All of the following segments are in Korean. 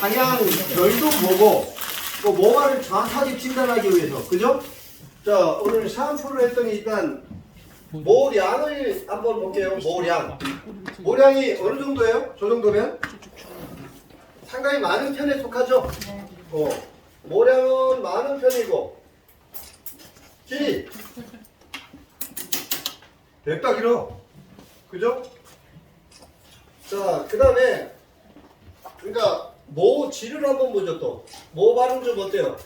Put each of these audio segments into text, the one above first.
방향별도 보고 또 모발을 정확하게 진단하기 위해서 그죠? 자 오늘 샴푸를 했더니 일단 모량을 한번 볼게요. 모량이 어느 정도예요? 저 정도면? 상당히 많은 편에 속하죠? 모량은 많은 편이고 길이 냅다 길어 그죠? 자 그 다음에 그러니까 모질을 한번 보죠. 또 모 발음 좀 어때요?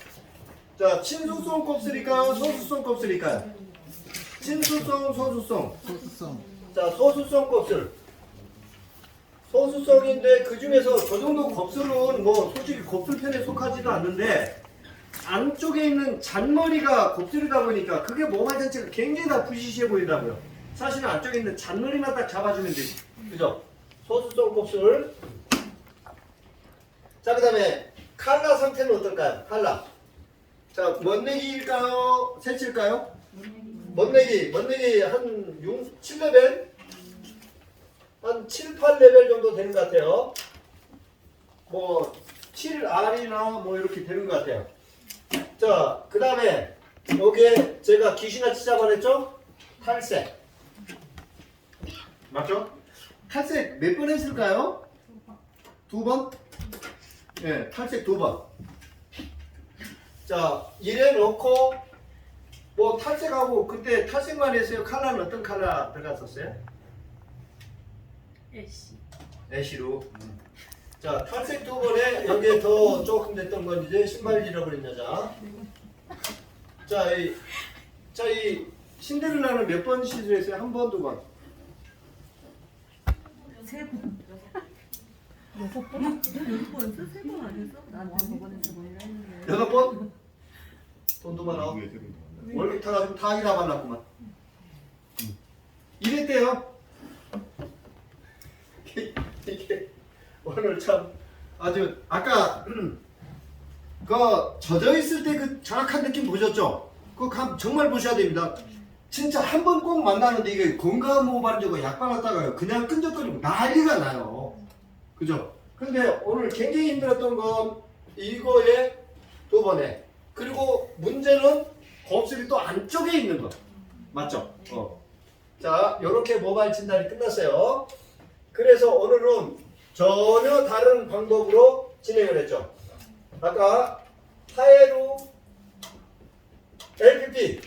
자 친수성 곱슬일까요? 소수성 곱슬일까요? 친수성 소수성 자 소수성 곱슬 소수성인데 그 중에서 저 정도 곱슬은 뭐 솔직히 곱슬 편에 속하지도 않는데 안쪽에 있는 잔머리가 곱슬이다 보니까 그게 모발 전체가 굉장히 다 부시시해 보인다고요. 사실은 안쪽에 있는 잔머리만 딱 잡아주면 되지. 그죠? 소수성 곱슬. 자, 그 다음에 칼라 상태는 어떨까요? 칼라. 자, 먼내기일까요? 새치일까요? 먼내기 한 6, 7레벨? 한 7, 8레벨 정도 되는 것 같아요. 뭐 7R이나 뭐 이렇게 되는 것 같아요. 자, 그 다음에 여기에 제가 귀신같이 잡아냈죠? 탈색. 맞죠? 탈색 몇 번 했을까요? 2번? 네, 탈색 2번. 자, 이래 놓고 뭐 탈색하고 그때 탈색만 했어요? 컬러는 어떤 컬러 들어갔었어요? 애쉬로. 자, 탈색 2번에 여기에 더 조금 됐던 건 이제 신발 잃어버린 여자. 자, 이 신데렐라는 몇 번 시술했어요? 한 번, 2번? 3번. 6번? 6번? 3번 아니었어? 난 5번 했는데. 8번? 돈도 많아. 월급 타가지고 다 일하발랐구만. 이랬대요. 이게 오늘 참 아주 아까 그 젖어 있을 때 그 정확한 느낌 보셨죠? 그거 정말 보셔야 됩니다. 진짜 한 번 꼭 만나는데 이게 건강한 모발인 줄 약 발랐다가요 그냥 끈적거리고 난리가 나요. 그죠? 근데 오늘 굉장히 힘들었던 건 이거에 2번에 그리고 문제는 곱슬이 또 안쪽에 있는 거 맞죠? 자 이렇게 모발 진단이 끝났어요. 그래서 오늘은 전혀 다른 방법으로 진행을 했죠. 아까 하에루 LPP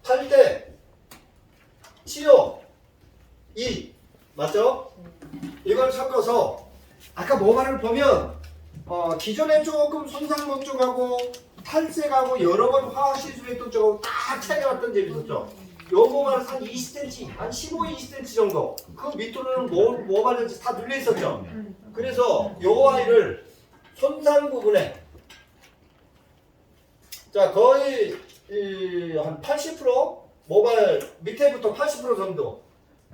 8대 치료 2 맞죠? 이걸 섞어서 아까 모발을 보면 기존에 조금 손상목 쪽하고 탈색하고 여러 번 화학 시술했던 쪽하고 딱 차이가 났던 점이 있었죠. 요 모발은 한 20cm, 한 15, 20cm 정도 그 밑으로는 모발 전체 다 눌려 있었죠. 그래서 요 아이를 손상 부분에 자 거의 한 80% 모발 밑에부터 80% 정도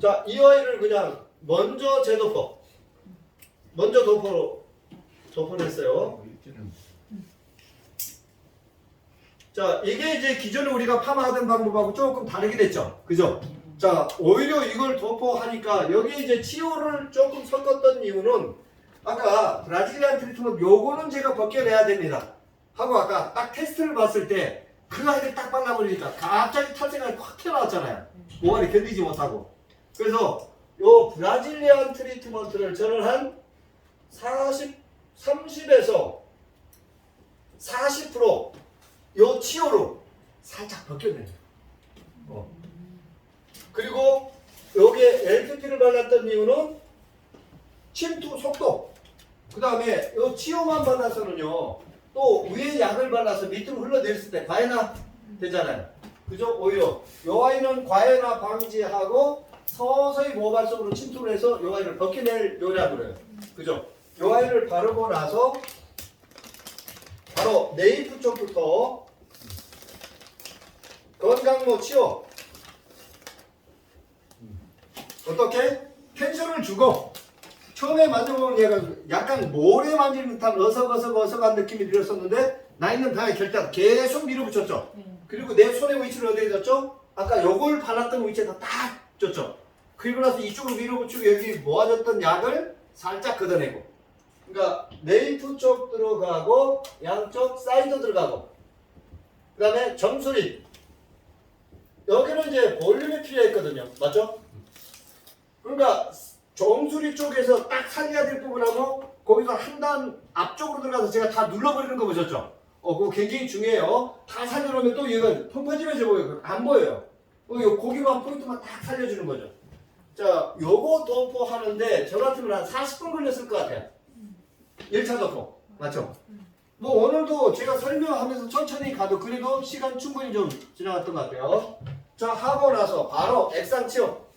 자 이 아이를 그냥 먼저 도포를 했어요. 자 이게 이제 기존에 우리가 파마하던 방법하고 조금 다르게 됐죠. 그죠? 자 오히려 이걸 도포하니까 여기 이제 치료를 조금 섞었던 이유는 아까 브라질리안 트리트먼트 요거는 제가 벗겨내야 됩니다 하고 아까 딱 테스트를 봤을 때 그 아이를 딱 발라버리니까 갑자기 탈색이 확 튀어나왔잖아요. 모발이 견디지 못하고. 그래서 요 브라질리안 트리트먼트를 저는 한 30에서 40% 요 치료로 살짝 벗겨내요. 그리고 여기에 LPP를 발랐던 이유는 침투 속도 그 다음에 요 치료만 발라서는요 또 위에 약을 발라서 밑으로 흘러내렸을 때 과해나 되잖아요. 그죠? 오히려 요 아이는 과해나 방지하고 서서히 모발 속으로 침투를 해서 요 아이를 벗겨낼 요약을 해요. 그죠? 요 아이를 바르고 나서 바로 네이프 쪽부터 건강모 치료 어떻게? 텐션을 주고 처음에 만져보면 얘가 약간 모래 만지는 듯한 어석어석한 느낌이 들었었는데 나 있는 방에 결대 계속 밀어붙였죠. 그리고 내 손의 위치를 어디에 줬죠? 아까 요걸 발랐던 위치에다 딱 줬죠. 그리고 나서 이쪽으로 밀어붙이고 여기 모아졌던 약을 살짝 걷어내고 그러니까 네이프 쪽 들어가고 양쪽 사이드 들어가고 그 다음에 정수리 여기는 이제 볼륨이 필요했거든요. 맞죠? 그러니까 정수리 쪽에서 딱 살려야 될 부분하고 거기서 한 단 앞쪽으로 들어가서 제가 다 눌러버리는 거 보셨죠? 그거 굉장히 중요해요. 다 살려놓으면 또 이건 펑퍼짐해져 보여요. 안 보여요. 요 고기만 포인트만 딱 살려주는 거죠. 자, 요거 도포 하는데 저 같으면 한 40분 걸렸을 것 같아요. 1차 도포. 맞죠? 뭐 오늘도 제가 설명하면서 천천히 가도 그래도 시간 충분히 좀 지나갔던 것 같아요. 자, 하고 나서 바로 액상 치워.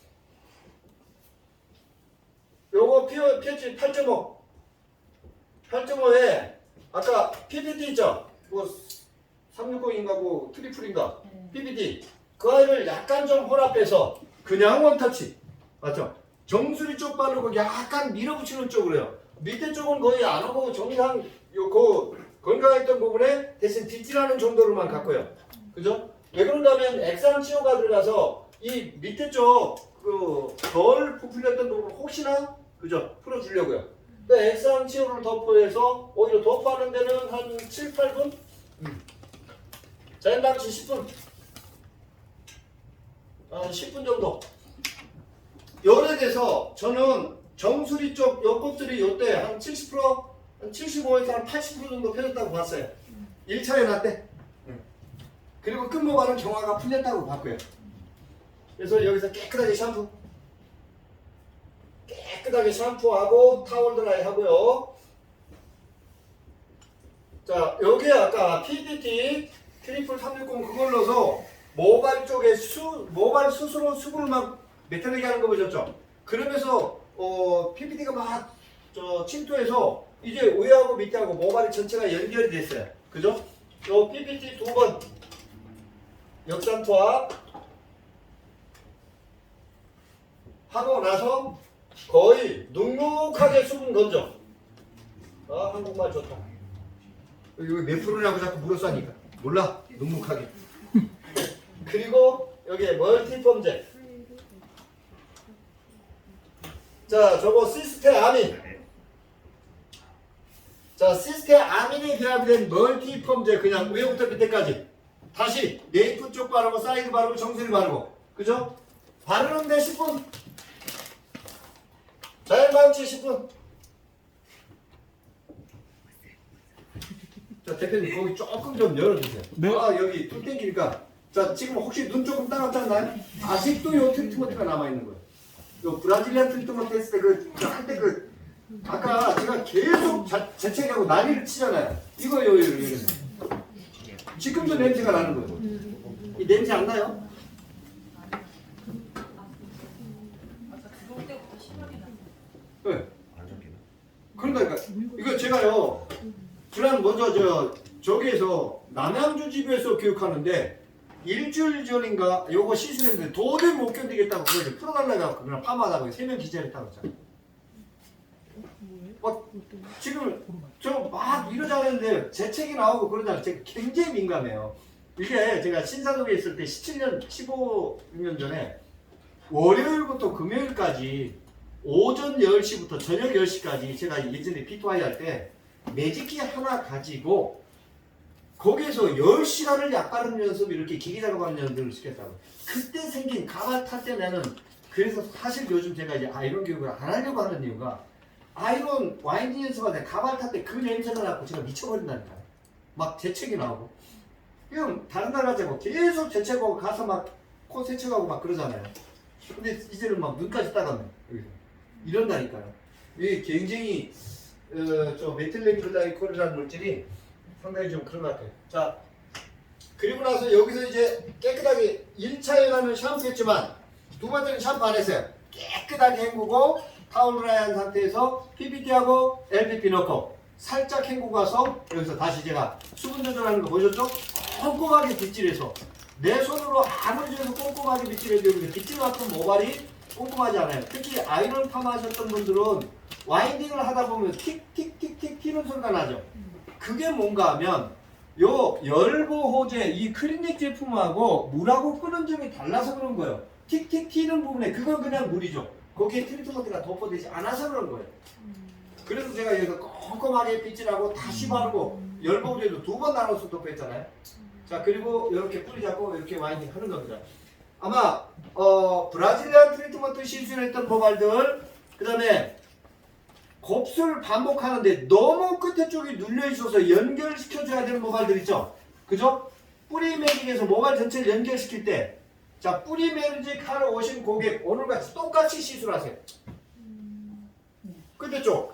요거 PH 8.5. 8.5에 아까 PPT 있죠? 뭐 360인가 뭐 트리플인가? PPT. 그 아이를 약간 좀 혼합해서 그냥 원터치. 맞죠? 정수리 쪽 바르고 약간 밀어붙이는 쪽으로 해요. 밑에 쪽은 거의 안 오고 정상 그 건강했던 부분에 대신 빗질하는 정도로만 갖고요. 그죠? 왜 그런가 하면 액상 치료가 들어가서 이 밑에 쪽 덜 부풀렸던 부분 혹시나 그죠? 풀어주려고요. 그 액상 치료를 덮어해서 오히려 덮어하는 데는 한 7, 8분? 자연방치 10분. 한 10분 정도. 열에 대해서 저는 정수리 쪽 옆껍질이 요때 한 70%, 한 75에서 한 80% 정도 펴졌다고 봤어요. 1차에 놨대. 그리고 끝모발은 경화가 풀렸다고 봤고요. 그래서 여기서 깨끗하게 샴푸하고 타월 드라이 하고요. 자, 여기에 아까 PPT 트리플 360 그걸 넣어서 모발 쪽에 모발 스스로 수분을 막 메타내게 하는 거 보셨죠? 그러면서 PPT가 막 침투해서 이제 위하고 밑에하고 모발이 전체가 연결이 됐어요. 그죠? 요 PPT 2번 역산 투합 하고 나서 거의 눅눅하게 수분 건져. 아, 한국말 좋다. 이거 몇 프로냐고 자꾸 물어싸니까 몰라. 눅눅하게. 그리고 여기에 멀티펌제. 자, 저거 시스테아민. 자, 시스테아민이 결합된 멀티펌제 그냥 위에부터 밑에까지. 다시 네이프 쪽 바르고 사이드 바르고 정수리 바르고. 그죠? 바르는데 10분. 자연방치 10분. 자, 대표님 거기 조금 좀 열어주세요. 네. 아, 여기 뚫 땡기니까. 자, 지금 혹시 눈 조금 따갑지 않나요? 아직도 요 트리트먼트가 남아있는 거예요. 요 브라질리안 트리트먼트 했을 때 한때 아까 제가 계속 재채기하고 난리를 치잖아요. 이거 지금도 냄새가 나는 거예요. 이 냄새 안 나요? 네. 그러니까 이거 제가요 지난 먼저 저기에서 남양주 집에서 교육하는데 일주일 전인가 요거 시술했는데 도저히 못 견디겠다고 그걸 풀어달라고 그냥 파마하다고 3명 기절했다고 했잖아요. 지금 저 막 이러자는데 재채기 나오고 그러잖아요. 제가 굉장히 민감해요. 이게 제가 신사동에 있을 때 17년 15년 전에 월요일부터 금요일까지 오전 10시부터 저녁 10시까지 제가 예전에 피토아이 할 때 매직기 하나 가지고 거기에서 10시간을 약 바르는 연습 이렇게 기계 작업하는 연습을 시켰다고. 그때 생긴 가발 탈 때 나는 그래서 사실 요즘 제가 이제 아이론 교육을 안 하려고 하는 이유가 아이론 와인딩 연습할 때 가발 탈 때 그 냄새가 나고 제가 미쳐버린다니까요. 막 재채기 나오고. 그럼 다른 나라 가지고 계속 재채기하고 가서 막 코 세척하고 막 그러잖아요. 근데 이제는 막 눈까지 따갑네. 여기서. 이런다니까요. 이게 굉장히 저 메틸렌글라이콜이라는 물질이 상당히 좀 그런 것 같아요. 자, 그리고 나서 여기서 이제 깨끗하게 1차에는 샴푸했지만 두 번째는 샴푸 안 했어요. 깨끗하게 헹구고 타올 드라이한 상태에서 PPT하고 LPP 넣고 살짝 헹구고 가서 여기서 다시 제가 수분 조절하는 거 보셨죠? 꼼꼼하게 빗질해서 내 손으로 아무리 져서 꼼꼼하게 빗질해도 여기서 빗질 같은 모발이 꼼꼼하지 않아요. 특히 아이론 파마 하셨던 분들은 와인딩을 하다 보면 틱틱틱틱 튀는 소리가 나죠. 그게 뭔가 하면 요 열보호제 이 클리닉 제품하고 물하고 끄는 점이 달라서 그런 거예요. 틱틱 튀는 부분에 그건 그냥 물이죠. 거기에 트리트먼트가 도포되지 않아서 그런 거예요. 그래서 제가 여기서 꼭 꼼꼼하게 빗질하고 다시 바르고 열봉제도 2번 나눠서 도포했잖아요. 자, 그리고 이렇게 뿌리 잡고 이렇게 와인딩 하는 겁니다. 아마 브라질리안 트리트먼트 시술했던 모발들, 그 다음에 곱슬 반복하는데 너무 끝에 쪽이 눌려 있어서 연결시켜줘야 되는 모발들 있죠? 그죠? 뿌리 매직에서 모발 전체를 연결시킬 때, 자, 뿌리 매직 하러 오신 고객 오늘같이 똑같이 시술하세요. 끝에 쪽.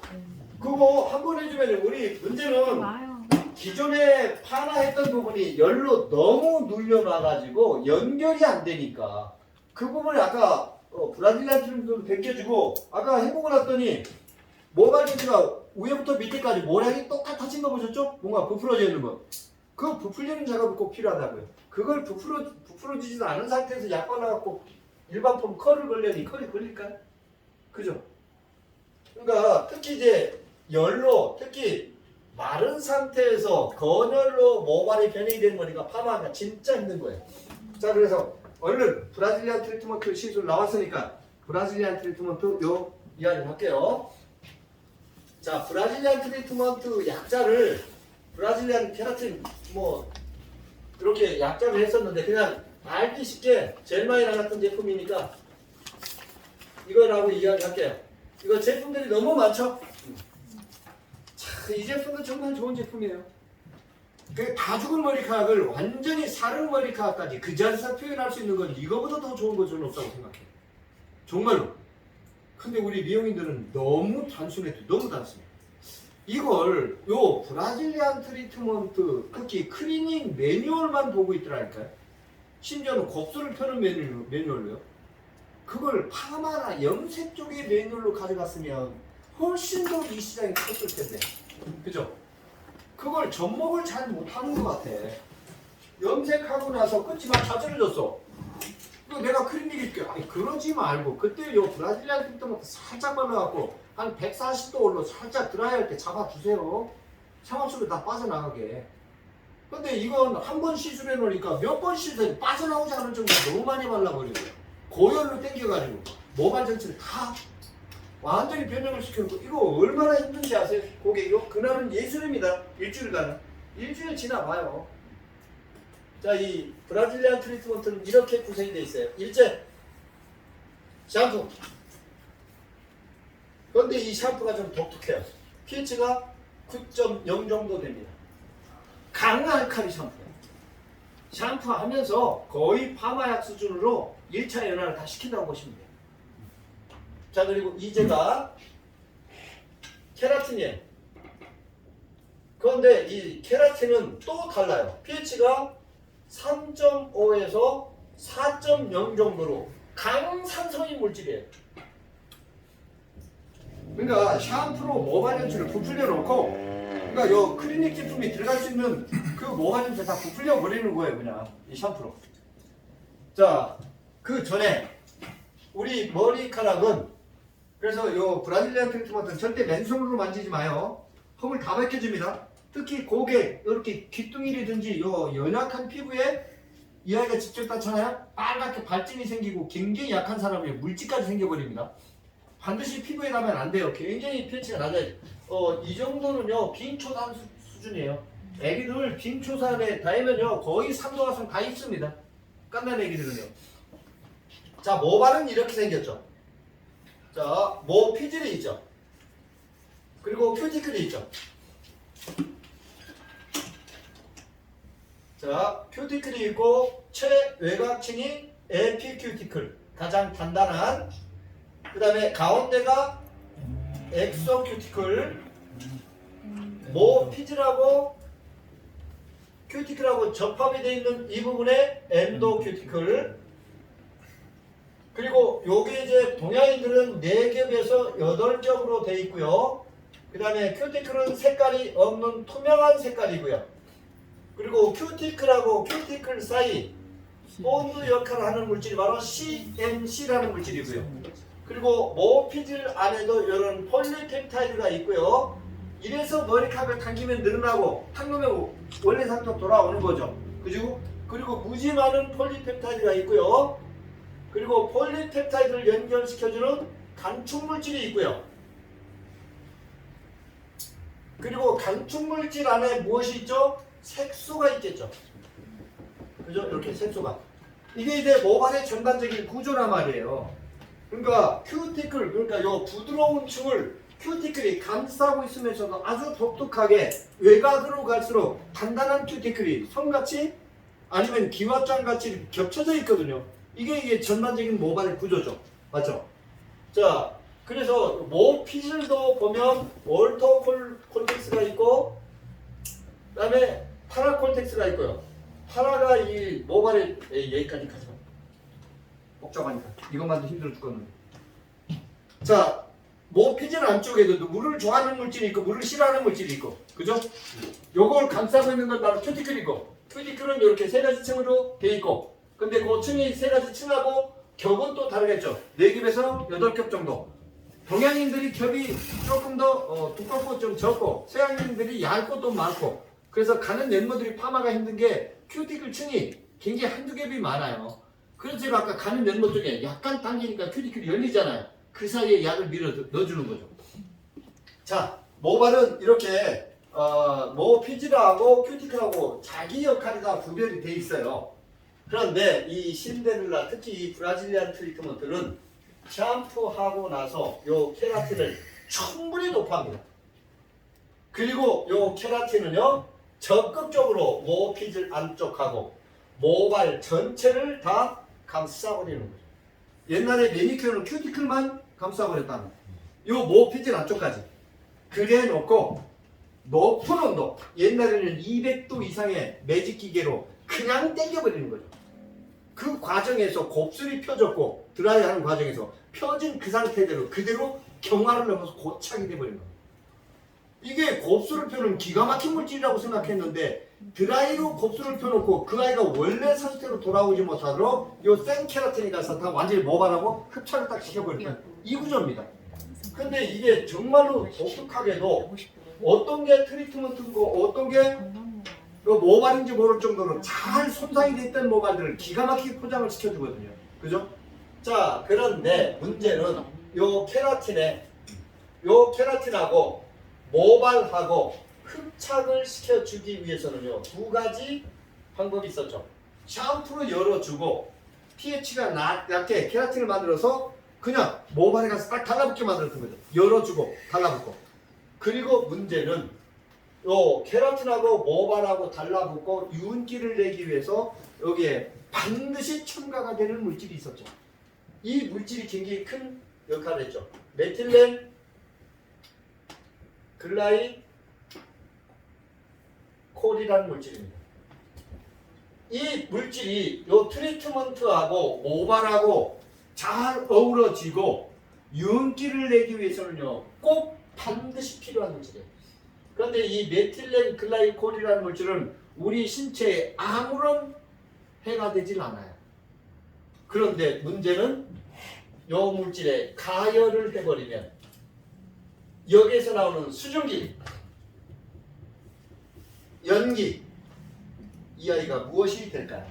그거 한 번 해주면 우리 문제는 와요. 기존에 파마했던 부분이 열로 너무 눌려놔가지고 연결이 안 되니까 그 부분을 아까 브라질리안 트리트먼트 벗겨주고 아까 해보고 났더니 모발 전체가 위에부터 밑에까지 모양이 똑같아진 거 보셨죠? 뭔가 부풀어져 있는 거. 그 부풀리는 작업이 꼭 필요하다고요. 그걸 부풀어지지도 않은 상태에서 약 발라갖고 일반 폼 컬을 걸려니 컬이 걸릴까요? 그죠? 그러니까 특히 이제 열로, 특히 마른 상태에서 건열로 모발이 변형이 되는 거니까 파마가 진짜 힘든 거예요. 자, 그래서 얼른 브라질리안 트리트먼트 시술 나왔으니까 브라질리안 트리트먼트 요 이야기를 할게요. 자, 브라질리안 트리트먼트 약자를 브라질리안 케라틴 뭐 이렇게 약자를 했었는데 그냥 알기 쉽게 제일 많이 나갔던 제품이니까 이거라고 이야기할게요. 이거 제품들이 너무 많죠? 자, 이 제품은 정말 좋은 제품이에요. 그 다 죽은 머리카락을 완전히 사른 머리카락까지 그 자리에서 표현할 수 있는 건 이거보다 더 좋은 거 저는 없다고 생각해요. 정말로. 근데 우리 미용인들은 너무 단순해, 너무 단순해. 이걸 요 브라질리안 트리트먼트 특히 클리닝 매뉴얼만 보고 있더라니까요. 심지어는 곱슬을 펴는 매뉴얼로요. 그걸 파마나 염색 쪽의 매뉴얼로 가져갔으면 훨씬 더 이 시장이 컸을 텐데, 그죠? 그걸 접목을 잘 못하는 것 같아. 염색하고 나서 끝이 막 자절해졌어. 이거 내가 클리닉 일게. 아니 그러지 말고 그때 요 브라질리안 트리트먼트 살짝 발라갖고 한 140도 올로 살짝 드라이할 때 잡아주세요. 샤워 속에 다 빠져나가게. 근데 이건 한 번 시술해 놓으니까 몇 번 시술해 빠져나오지 않을 정도로 너무 많이 발라버리고 고열로 땡겨가지고 모발 전체를 다 완전히 변형을 시켜놓고 이거 얼마나 힘든지 아세요? 고객이요? 그날은 예술입니다. 일주일간은. 일주일 지나봐요. 자, 이 브라질리안 트리트먼트는 이렇게 구성이 되어 있어요. 일제 샴푸. 그런데 이 샴푸가 좀 독특해요. pH가 9.0 정도 됩니다. 강알칼리 샴푸예요. 샴푸하면서 거의 파마약 수준으로 1차 연화를 다 시킨다고 보시면 돼요. 자, 그리고 이제가 케라틴이에요. 그런데 이 케라틴은 또 달라요. pH가 3.5에서 4.0 정도로 강산성인 물질이에요. 그러니까 샴푸로 모발 연출을 부풀려 놓고, 그러니까 요 클리닉 제품이 들어갈 수 있는 그 모발 연출 다 부풀려 버리는 거예요, 그냥 이 샴푸로. 자, 그 전에 우리 머리카락은 그래서 요 브라질리안 트리트먼트는 절대 맨손으로 만지지 마요. 흙을 다 벗겨줍니다. 특히 고개 이렇게 귀뚱이라든지 요 연약한 피부에 이 아이가 직접 닿잖아요. 빨갛게 발진이 생기고 굉장히 약한 사람이 물집까지 생겨버립니다. 반드시 피부에 닿으면 안 돼요. 굉장히 pH가 낮아요. 이 정도는요 빙초산 수준이에요. 애기들 빙초산에 닿으면요 거의 3도 가상 다 있습니다. 깐난 애기들은요. 자, 모발은 이렇게 생겼죠. 자, 모 피질이 있죠. 그리고 큐티클이 있죠. 자, 큐티클이 있고 최외곽층이 에피큐티클, 가장 단단한. 그 다음에 가운데가 엑소 큐티클, 모 피질하고 큐티클하고 접합이 되어 있는 이 부분에 엔도 큐티클. 그리고 요게 이제 동양인들은 4겹에서 8겹으로 되어 있고요. 그 다음에 큐티클은 색깔이 없는 투명한 색깔이고요. 그리고 큐티클하고 큐티클 사이 본드 역할을 하는 물질이 바로 CMC라는 물질이고요. 그리고 모피질 안에도 이런 폴리펩타이드가 있고요. 이래서 머리카락을 당기면 늘어나고 탁놓으면 원래 상태로 돌아오는 거죠. 그리고 무지 많은 폴리펩타이드가 있고요. 그리고 폴리펩타이드를 연결시켜주는 단축 물질이 있고요. 그리고 감축물질 안에 무엇이 있죠? 색소가 있겠죠. 그죠? 이렇게 색소가. 이게 이제 모발의 전반적인 구조란 말이에요. 그러니까 큐티클, 그러니까 요 부드러운 층을 큐티클이 감싸고 있으면서도 아주 독특하게 외곽으로 갈수록 단단한 큐티클이 성같이 아니면 기와장같이 겹쳐져 있거든요. 이게 전반적인 모발의 구조죠. 맞죠? 자, 그래서 모피즐도 보면 월터 콜텍스가 있고 그 다음에 파라콜텍스가 있고요. 파라가 이 모발에 여기까지 가죠. 복잡하니까 이것만도 힘들어 죽겠는데. 자, 모피즐 안쪽에도 물을 좋아하는 물질이 있고 물을 싫어하는 물질이 있고, 그죠? 요걸 감싸고 있는 건 바로 큐티클이고, 큐티클은 이렇게 세 가지 층으로 돼 있고, 근데 그 층이 세 가지 층하고 겹은 또 다르겠죠. 4겹에서 8겹 정도. 동양인들이 겹이 조금 더 두껍고 좀 적고, 서양인들이 얇고 또 많고, 그래서 가는 멤버들이 파마가 힘든 게 큐티클 층이 굉장히 한두 겹이 많아요. 그래서 제가 아까 가는 멤버 쪽에 약간 당기니까 큐티클이 열리잖아요. 그 사이에 약을 밀어 넣어주는 거죠. 자, 모발은 이렇게 모피즐하고 큐티클하고 자기 역할이 다 구별이 돼 있어요. 그런데 이 신데렐라, 특히 이 브라질리안 트리트먼트는 샴푸하고 나서 요 케라틴을 충분히 도포합니다. 그리고 요 케라틴은요 적극적으로 모피즐 안쪽하고 모발 전체를 다 감싸버리는 거죠. 옛날에 매니큐어는 큐티클만 감싸버렸다는 요 모피즐 안쪽까지 그래 놓고 높은 온도, 옛날에는 200도 이상의 매직 기계로 그냥 당겨버리는 거죠. 그 과정에서 곱슬이 펴졌고 드라이하는 과정에서 펴진 그 상태대로 그대로 경화를 넘어서 고착이 돼버린 겁니다. 이게 곱슬을 펴는 기가 막힌 물질이라고 생각했는데 드라이로 곱슬을 펴놓고 그 아이가 원래 상태로 돌아오지 못하도록 요 생케라틴이 가서 다 완전히 모발하고 흡착을 딱 시켜버리는 이 구조입니다. 근데 이게 정말로 독특하게도 어떤 게 트리트먼트고 어떤 게 모발인지 모를 정도로 잘 손상이 됐던 모발들을 기가 막히게 포장을 시켜주거든요. 그죠? 자, 그런데 문제는 요 케라틴하고 모발하고 흡착을 시켜주기 위해서는요 2가지 방법이 있었죠. 샴푸로 열어주고 pH가 낮게 케라틴을 만들어서 그냥 모발에 가서 딱 달라붙게 만들었던 거죠. 열어주고 달라붙고. 그리고 문제는 요 케라틴하고 모발하고 달라붙고 윤기를 내기 위해서 여기에 반드시 첨가가 되는 물질이 있었죠. 이 물질이 굉장히 큰 역할을 했죠. 메틸렌 글라이콜이라는 물질입니다. 이 물질이 요 트리트먼트하고 모발하고 잘 어우러지고 윤기를 내기 위해서는요 꼭 반드시 필요한 물질이에요. 그런데 이 메틸렌 글라이콜이라는 물질은 우리 신체에 아무런 해가 되질 않아요. 그런데 문제는 이 물질에 가열을 해버리면 여기에서 나오는 수증기, 연기, 이 아이가 무엇이 될까요?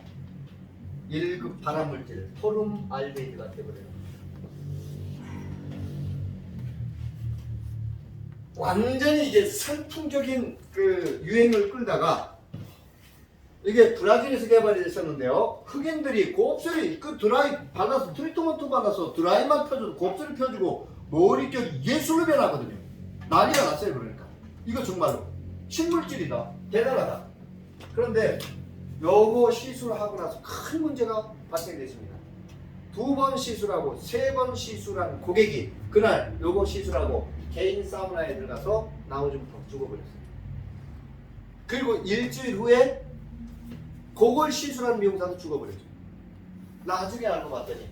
1급 발암물질 포름알데히드가 되버려요. 완전히 이게 선풍적인 그 유행을 끌다가 이게 브라질에서 개발이 됐었는데요. 흑인들이 곱슬이 그 드라이 발라서 트리트먼트 받아서 드라이만 펴줘도 곱슬을 펴주고 머릿결이 예술로 변하거든요. 난리가 났어요. 그러니까 이거 정말로 신물질이다, 대단하다. 그런데 요거 시술하고 나서 큰 문제가 발생됐습니다. 2번 시술하고 3번 시술한 고객이 그날 요거 시술하고 개인 사우나에 들어가서 나오지 못하고 죽어버렸어요. 그리고 일주일 후에 그걸 시술한 미용사도 죽어버렸죠. 나중에 알고 봤더니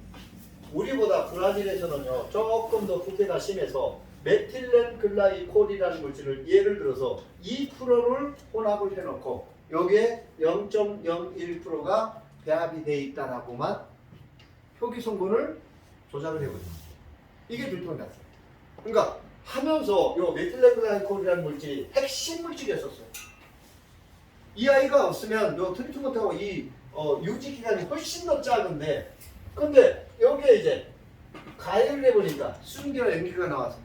우리보다 브라질에서는요 조금 더 부패가 심해서 메틸렌 글라이콜이라는 물질을 예를 들어서 2%를 혼합을 해놓고 여기에 0.01%가 배합이 돼 있다라고만 표기 성분을 조작을 해버립니다. 이게 불통이었어요. 그러니까 하면서 요 메틸렌 글라이콜이라는 물질이 핵심 물질이었었어요. 이 아이가 없으면 요 트리트먼트하고 이 유지 기간이 훨씬 더 작은데, 근데 여기에 이제 가열을 해보니까 수증기나 연기가 나와서,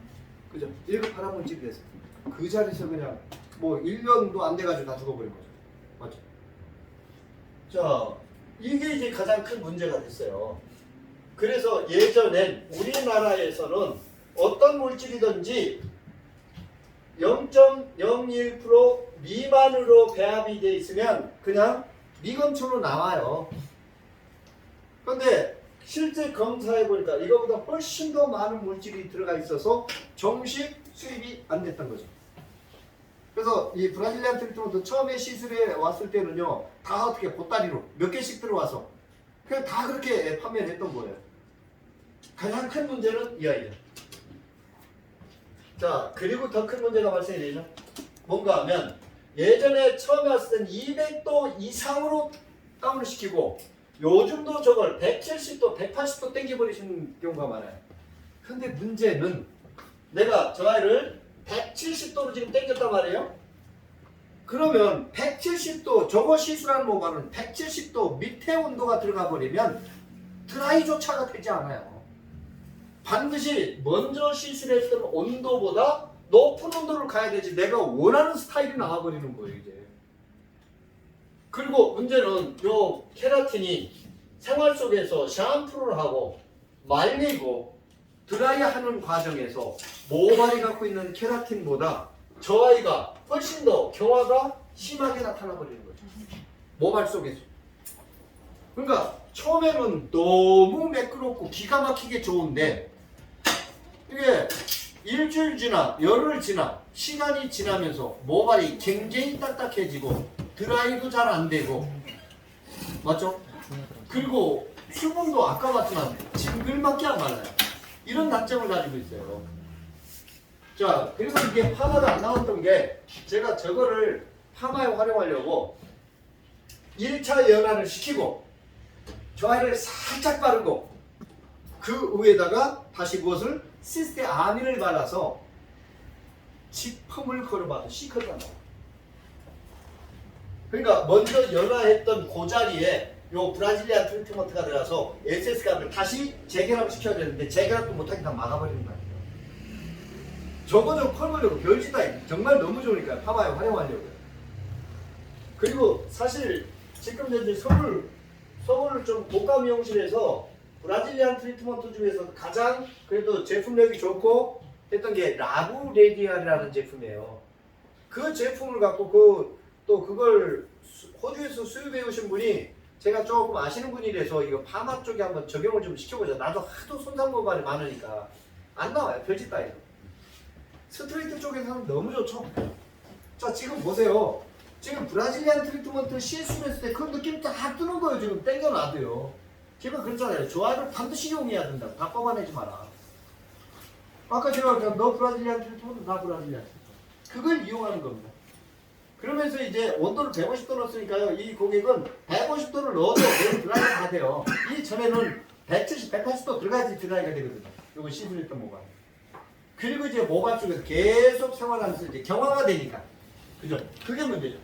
그죠? 1급 발암물질이 됐어요. 그 자리에서 그냥 뭐 1년도 안 돼가지고 다 죽어버린 거죠. 맞죠? 자, 이게 이제 가장 큰 문제가 됐어요. 그래서 예전엔 우리나라에서는 어떤 물질이든지 0.01% 미만으로 배합이 돼 있으면 그냥 미검초로 나와요. 그런데 실제 검사해 보니까 이거보다 훨씬 더 많은 물질이 들어가 있어서 정식 수입이 안 됐던 거죠. 그래서 이 브라질리안 트리트먼트 처음에 시술에 왔을 때는요, 다 어떻게 보따리로 몇 개씩 들어와서 그냥 다 그렇게 판매를 했던 거예요. 가장 큰 문제는 이 아이죠. 자, 그리고 더 큰 문제가 발생이 되죠. 뭔가 하면 예전에 처음에 왔을 땐 200도 이상으로 다운을 시키고 요즘도 저걸 170도, 180도 땡겨버리시는 경우가 많아요. 근데 문제는 내가 저 아이를 170도로 지금 땡겼단 말이에요. 그러면 170도, 저거 시술하는 모발은 170도 밑에 온도가 들어가 버리면 드라이조차가 되지 않아요. 반드시 먼저 시술했던 온도보다 높은 온도를 가야 되지 내가 원하는 스타일이 나와버리는 거예요 이제. 그리고 문제는 요 케라틴이 생활 속에서 샴푸를 하고 말리고 드라이하는 과정에서 모발이 갖고 있는 케라틴보다 저 아이가 훨씬 더 경화가 심하게 나타나 버리는 거죠. 모발 속에서. 그러니까 처음에는 너무 매끄럽고 기가 막히게 좋은데 이게 일주일 지나 열흘 지나 시간이 지나면서 모발이 굉장히 딱딱해지고 드라이도 잘 안 되고 맞죠? 그리고 수분도 아까 봤지만 징글맞게 안 말라요. 이런 단점을 가지고 있어요. 자, 그리고 이게 파마가 안 나왔던 게 제가 저거를 파마에 활용하려고 1차 연화를 시키고 저 아이를 살짝 바르고 그 위에다가 다시 무엇을 시스테 아민을 발라서 직펌을 걸어봐도 시커가 나와요. 그러니까 먼저 연화했던 그 자리에 요 브라질리안 트리트먼트가 들어가서 SS값을 다시 재결합 시켜야 되는데 재결합도 못하게 다 막아버리는 거예요. 저거 좀 컬버리고 별짓다 정말 너무 좋으니까 파마에 활용하려고요. 그리고 사실 지금 현재 서울 좀 고가 미용실에서 브라질리안 트리트먼트 중에서 가장 그래도 제품력이 좋고 했던 게 라브레디아라는 제품이에요. 그 제품을 갖고 그걸 호주에서 수입해 오신 분이 제가 조금 아시는 분이라서 이거 파마 쪽에 한번 적용을 좀 시켜보자. 나도 하도 손상 모발이 많으니까 안 나와요. 별짓 따위로. 스트레이트 쪽에서는 너무 좋죠. 자, 지금 보세요. 지금 브라질리안 트리트먼트 시술했을 때 그 느낌 딱 뜨는 거예요. 지금 땡겨놔도요. 제가 그랬잖아요. 저 아이를 반드시 이용해야 된다. 다 뽑아내지 마라. 아까 제가 그냥 너 브라질리안 트리트먼트 나 브라질리안 트리트먼트. 그걸 이용하는 겁니다. 그러면서 이제 온도를 150도 넣었으니까요. 이 고객은 150도를 넣어도 드라이가 다 돼요. 이 전에는 170, 180도 들어가야지 드라이가 되거든요. 요거 시술했던 모발. 그리고 이제 모발 쪽에서 계속 생활하면서 이제 경화가 되니까. 그죠? 그게 문제죠.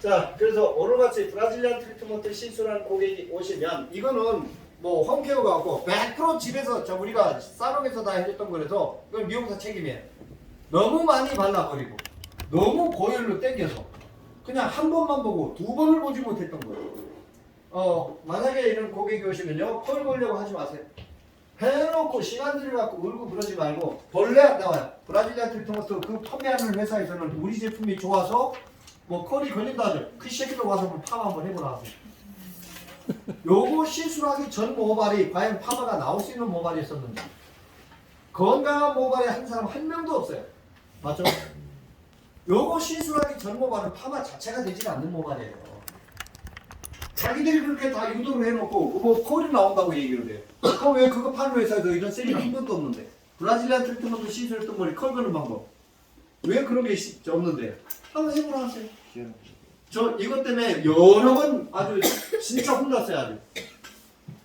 자, 그래서 오늘같이 브라질리안 트리트먼트 시술한 고객이 오시면 이거는 뭐 홈케어가 없고 100% 집에서 우리가 사롱에서 다 해줬던 거라서 이건 미용사 책임이에요. 너무 많이 발라버리고 너무 고열로 땡겨서 그냥 한 번만 보고 두 번을 보지 못했던 거예요. 만약에 이런 고객이 오시면요, 콜 보려고 하지 마세요. 해놓고 시간 들여갖고 울고 그러지 말고 본래 안 나와요. 브라질리안 트리트먼트 그 판매하는 회사에서는 우리 제품이 좋아서 뭐 컬이 걸린다 하죠. 그 새끼들 와서 한번 파마 한번 해보라 하세요. 요거 시술하기 전 모발이 과연 파마가 나올 수 있는 모발이었었는지 건강한 모발이 한 사람 한 명도 없어요. 맞죠? 요거 시술하기 전 모발은 파마 자체가 되지 않는 모발이에요. 자기들이 그렇게 다 유도를 해놓고 뭐 컬이 나온다고 얘기를 해요. 그럼 왜 그거 파는 회사에서 이런 셀이 한 번도 없는데 브라질리안 트리트먼트 시술했던 머리 컬 거는 방법 왜 그런 게 없는데 한번 해보라 하세요. 저 이것 때문에 여러 번 아주 진짜 혼났어요. 아주.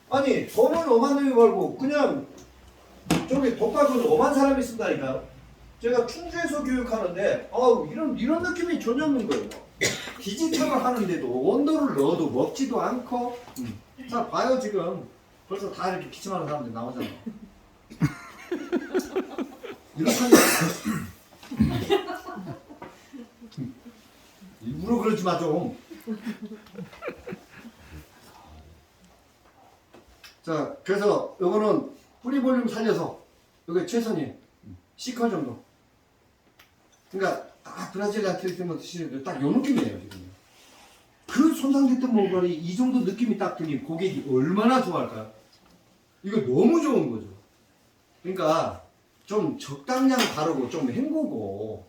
아니 돈을 5만 원이 벌고 그냥 저기 독학은 5만 사람이 쓴다니까요. 제가 충주에서 교육하는데 이런 느낌이 전혀 없는 거예요. 디지털을 하는데도 온도를 넣어도 먹지도 않고 자 봐요. 지금 벌써 다 이렇게 기침하는 사람들 나오잖아요. 이렇게 일부러 그러지 마 좀. 자, 그래서 요거는 뿌리 볼륨 살려서 요게 최선이에요. C컬 정도. 그러니까 딱 브라질리안 트리트먼트 시리즈 딱 요 느낌이에요 지금. 그 손상됐던 모발이 이 정도 느낌이 딱 들린 고객이 얼마나 좋아할까요? 이거 너무 좋은 거죠. 그러니까 좀 적당량 바르고 좀 헹구고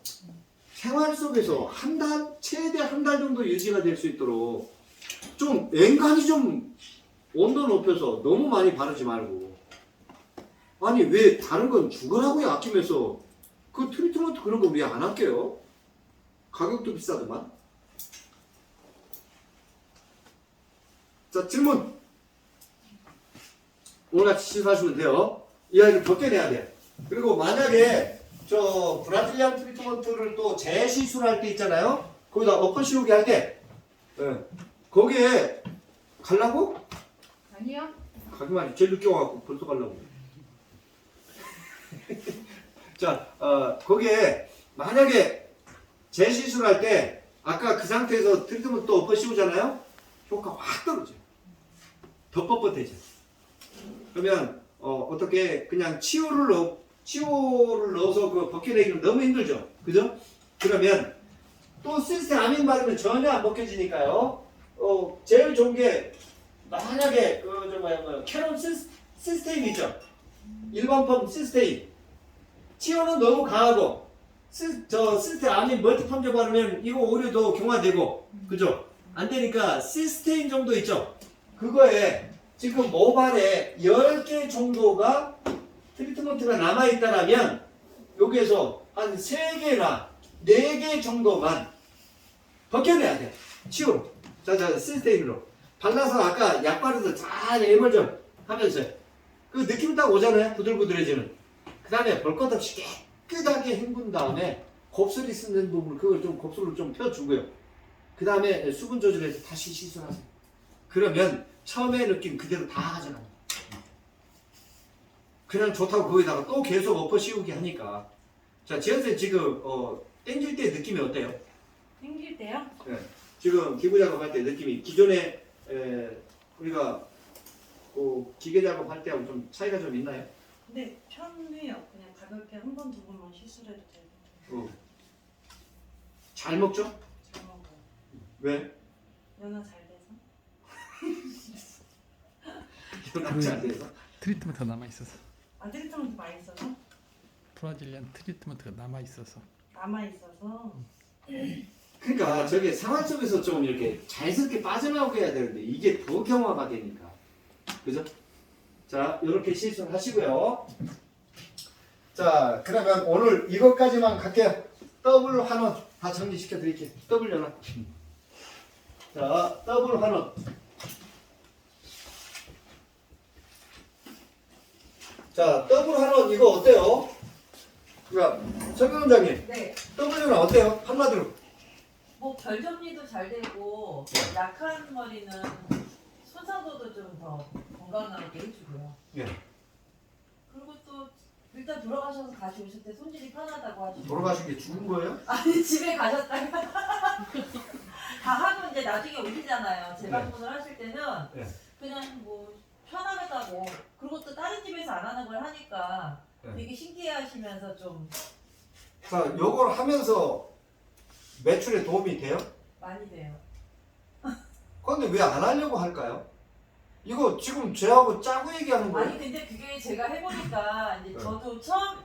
생활 속에서 한 달, 최대 한 달 정도 유지가 될 수 있도록 좀 엔간히 좀 온도 높여서 너무 많이 바르지 말고. 아니 왜 다른 건 죽으라고 아끼면서 그 트리트먼트 그런 거 왜 안 아껴요? 가격도 비싸더만. 자, 질문. 오늘같이 시술하시면 돼요. 이 아이를 벗겨내야 돼. 그리고 만약에 저 브라질리안 트리트먼트를 또 재시술할 때 있잖아요. 거기다 엎어 씌우기 할 때, 거기에 갈라고? 아니요. 가기만 해. 제일 늦게 와갖고 벌써 갈라고. 자, 거기에 만약에 재시술할 때 아까 그 상태에서 트리트먼트 또 엎어 씌우잖아요. 효과 확 떨어져요. 더 뻣뻣해져. 그러면 어떻게 그냥 치료를 넣어서 그 벗겨내기는 너무 힘들죠. 그죠? 그러면 또 시스템 아민 바르면 전혀 안 벗겨지니까요. 제일 좋은 게 만약에 캐논 시스템 있죠. 일반 펌 시스템. 치료는 너무 강하고 시스템 아민 멀티펌 바르면 이거 오히려 더 경화되고 그죠? 안 되니까 시스템 정도 있죠. 그거에 지금 모발에 10개 정도가 트리트먼트가 남아있다라면 여기에서 한 3개나 4개 정도만 벗겨내야 돼요. 치우로. 자, 시스테인으로. 발라서 아까 약 바르듯 잘 에멀전 하면서 그 느낌 딱 오잖아요. 부들부들해지는. 그 다음에 볼 것 없이 깨끗하게 헹군 다음에 곱슬이 쓰는 부분 그걸 좀 곱슬을 좀 펴주고요. 그 다음에 수분 조절해서 다시 시술하세요. 그러면 처음에 느낌 그대로 다 하잖아요. 그냥 좋다고 거기다가 또 계속 엎어 씌우기 하니까. 자, 지현쌤 지금 당길 때 느낌이 어때요? 생길 때요? 네. 지금 기부 작업할 때 느낌이 기존에 우리가 기계 작업할 때하고 좀 차이가 좀 있나요? 근데 편해요. 그냥 가볍게 한 번, 두 번만 시술해도 되고. 잘 먹죠? 잘 먹어요. 왜? 연화 잘 돼서. 낫지 안 돼서? 트리트먼트가 남아있어서 아, 트리트먼트 많이 써서? 브라질리안 트리트먼트가 남아있어서 남아있어서. 그러니까 저게 생활 속에서 좀 이렇게 자연스럽게 빠져나오게 해야 되는데 이게 더 경화가 되니까. 그죠? 자, 이렇게 시술 하시고요. 자, 그러면 오늘 이것까지만 갈게요. 더블 환원 다 정리시켜 드릴게요. 더블 연합. 자, 더블 환원. 자, 더블 환원 이거 어때요? 그러니까 석 원장님, 네, 더블 연합 어때요? 한마디로. 뭐 결 정리도 잘 되고 약한 머리는 손상도도 좀 더 건강하게 해주고요. 예. 그리고 또 일단 돌아가셔서 다시 오실 때 손질이 편하다고 하시고. 돌아가신 게 죽은 거예요? 아니 집에 가셨다가 다 하고 이제 나중에 오시잖아요. 재방문을 하실 때는 네. 그냥 뭐 편하다고. 그리고 또 다른 집에서 안 하는 걸 하니까 네. 되게 신기해하시면서 좀 자, 요걸 하면서 매출에 도움이 돼요? 많이 돼요. 그런데 왜 안 하려고 할까요? 이거 지금 저하고 짜고 얘기하는 거예요? 아니 근데 그게 제가 해보니까 이제 네. 저도 저는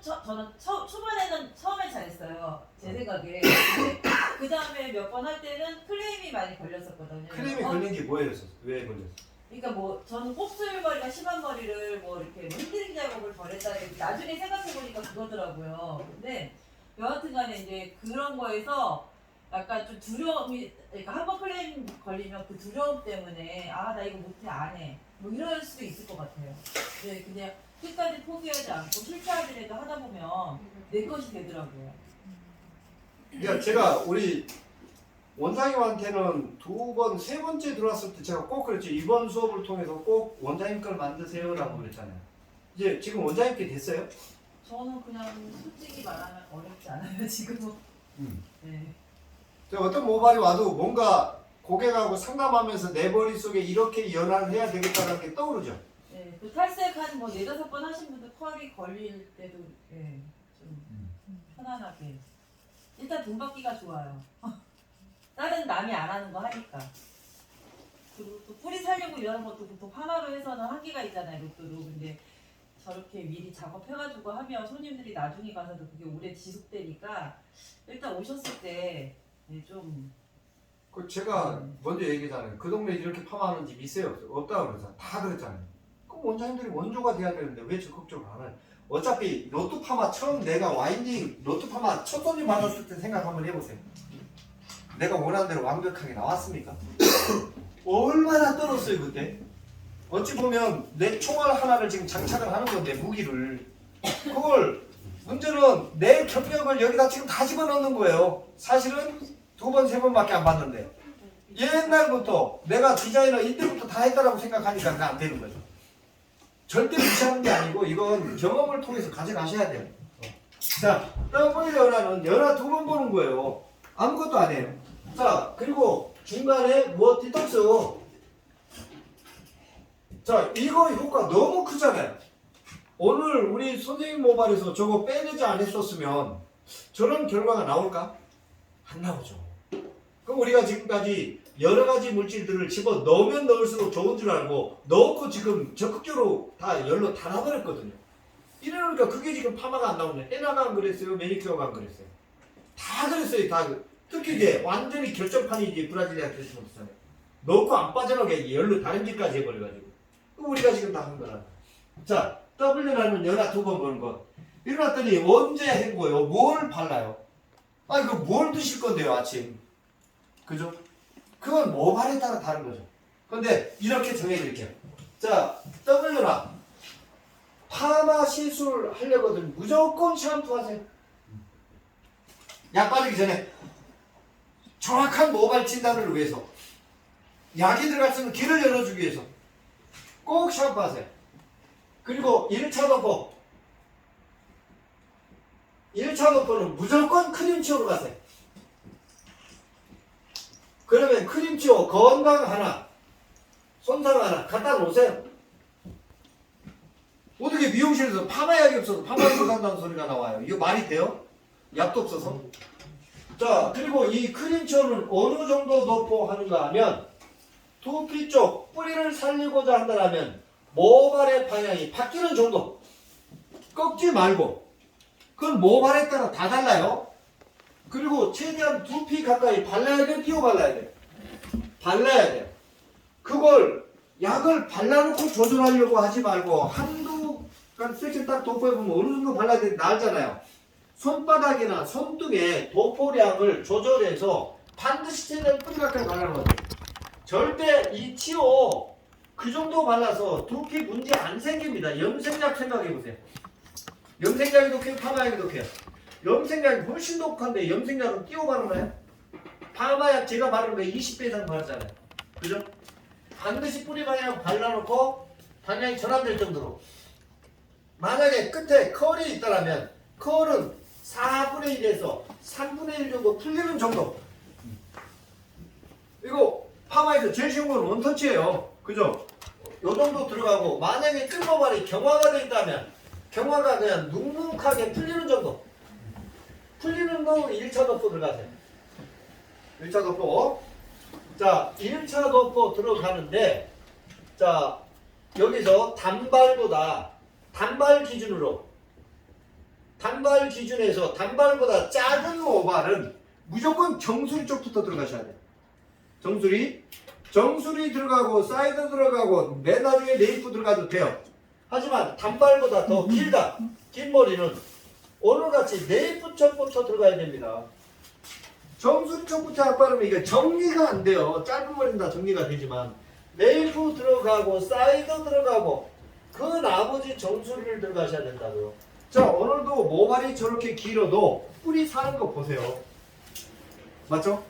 초반에는 처음엔 잘했어요 제 생각에. 근데 그 다음에 몇 번 할 때는 클레임이 많이 걸렸었거든요. 크림이 걸린 게 뭐예요? 왜 걸렸어요? 그러니까 뭐 저는 곱슬머리가 심한 머리를 뭐 이렇게 흔들기 작업을 덜 했다. 나중에 생각해 보니까 그거더라고요. 근데 여하튼간에 이제 그런 거에서 약간 좀 두려움이, 그러니까 한 번 클레임 걸리면 그 두려움 때문에 아 나 이거 못해 안 해 뭐 이럴 수도 있을 것 같아요. 네, 그냥 끝까지 포기하지 않고 실패하더라도 하다 보면 내 것이 되더라고요. 그러니까 제가 우리 원장님한테는 2번, 3번째 들어왔을 때 제가 꼭 그랬죠. 이번 수업을 통해서 꼭 원장님 걸 만드세요라고 그랬잖아요. 이제 지금 원장님께 됐어요? 저는 그냥 솔직히 말하면 어렵지 않아요 지금은. 네. 자, 어떤 모발이 와도 뭔가 고객하고 상담하면서 내 머릿속에 이렇게 연화를 해야 되겠다는 게 떠오르죠. 네. 그 탈색 한 뭐 4-5번 하신 분들 컬이 걸릴 때도 예, 좀 편안하게. 일단 돈 받기가 좋아요. 다른 남이 안 하는 거 하니까. 그리고 또 뿌리 살리고 이러는 것도 보통 하나로 해서는 한계가 있잖아요, 로또로. 근데 저렇게 미리 작업해가지고 하면 손님들이 나중에 가서도 그게 오래 지속되니까 일단 오셨을 때 좀 그 제가 먼저 얘기했잖아요. 그 동네에 이렇게 파마하는 집 있어요? 없다고 그러잖아요. 다 그랬잖아요. 그럼 원장님들이 원조가 돼야 되는데 왜 적극적으로 안 해요? 어차피 로또 파마 처음 내가 와인딩 로또 파마 첫 손님 받았을 때 생각 한번 해보세요. 내가 원하는 대로 완벽하게 나왔습니까? 얼마나 떨었어요 그때? 어찌 보면 내 총알 하나를 지금 장착을 하는 건데 무기를 그걸 문제는 내 경력을 여기다 지금 다 집어넣는 거예요. 사실은 2번, 3번밖에 안 봤는데 옛날부터 내가 디자이너 이때부터 다 했다라고 생각하니까 그게 안 되는 거죠. 절대 무시하는 게 아니고 이건 경험을 통해서 가져가셔야 돼요. 자, 더블 연화는 연화 2번 보는 거예요. 아무것도 안 해요. 자, 그리고 중간에 뭐 디톡스. 자, 이거 효과 너무 크잖아요. 오늘 우리 선생님 모발에서 저거 빼내지 않았었으면 저런 결과가 나올까? 안 나오죠. 그럼 우리가 지금까지 여러 가지 물질들을 집어 넣으면 넣을수록 좋은 줄 알고 넣고 지금 적극적으로 다 열로 닫아버렸거든요. 이러니까 그게 지금 파마가 안 나오네. 에나가 안 그랬어요. 매니큐어가 안 그랬어요. 다 그랬어요. 다. 특히 이제 완전히 결정판이지 브라질리아 크리스마스잖아요. 넣고 안 빠져나오게 열로 다른 길까지 해버려가지고. 그럼 우리가 지금 다 한 거라. 자, W라는 연화 2번 보는 거. 일어났더니 언제 헹궈요? 뭘 발라요? 아, 이거 뭘 드실 건데요, 아침? 그죠? 그건 모발에 따라 다른 거죠. 근데 이렇게 정해드릴게요. 자, W나 파마 시술 하려거든 무조건 샴푸 하세요. 약 바르기 전에 정확한 모발 진단을 위해서 약이 들어갔으면 길을 열어주기 위해서 꼭 샴푸 하세요. 그리고 1차 도포 1차 도포는 무조건 크림치오로 가세요. 그러면 크림치오 건강 하나 손상 하나 갖다 놓으세요. 어떻게 미용실에서 파마약이 없어서 파마약을 산다는 소리가 나와요. 이거 말이 돼요? 약도 없어서. 자, 그리고 이 크림치오는 어느 정도 도포하는가 하면 두피 쪽 뿌리를 살리고자 한다면 모발의 방향이 바뀌는 정도. 꺾지 말고. 그건 모발에 따라 다 달라요. 그리고 최대한 두피 가까이 발라야 돼, 띄워 발라야 돼. 발라야 돼요. 그걸 약을 발라놓고 조절하려고 하지 말고 한두 섹션 딱 도포해보면 어느 정도 발라야 되는지 알잖아요. 손바닥이나 손등에 도포량을 조절해서 반드시 최대한 뿌리 가까이 발라놓아야 돼요. 절대 이 치오 그 정도 발라서 두피 문제 안 생깁니다. 염색약 생각해보세요. 염색약이 독해요? 파마약이 독해요? 염색약이 훨씬 독한데 염색약은 띄워 바르나요? 파마약 제가 바르는 거 20배 이상 바르잖아요. 그죠? 반드시 뿌리 방향 발라놓고 방향이 전환될 정도로. 만약에 끝에 컬이 있다면 컬은 4분의 1에서 3분의 1 정도 풀리는 정도. 이거 파마에서 제일 쉬운 건 원터치예요. 그죠? 요 정도 들어가고 만약에 뜬모발이 경화가 돼 있다면 경화가 그냥 눅눅하게 풀리는 정도. 풀리는 거 1차 도포 들어가세요. 1차 도포. 자, 1차 도포 들어가는데 자, 여기서 단발보다 단발 기준으로 단발 기준에서 단발보다 작은 모발은 무조건 정수리 쪽부터 들어가셔야 돼요. 정수리 들어가고 사이드 들어가고 맨 나중에 네이프 들어가도 돼요. 하지만 단발보다 더 길다. 긴 머리는 오늘같이 네이프 쪽부터 들어가야 됩니다. 정수리 쪽부터 안 바르면 이게 정리가 안 돼요. 짧은 머리는 다 정리가 되지만 네이프 들어가고 사이드 들어가고 그 나머지 정수리를 들어가셔야 된다고요. 자, 오늘도 모발이 저렇게 길어도 뿌리 사는 거 보세요. 맞죠?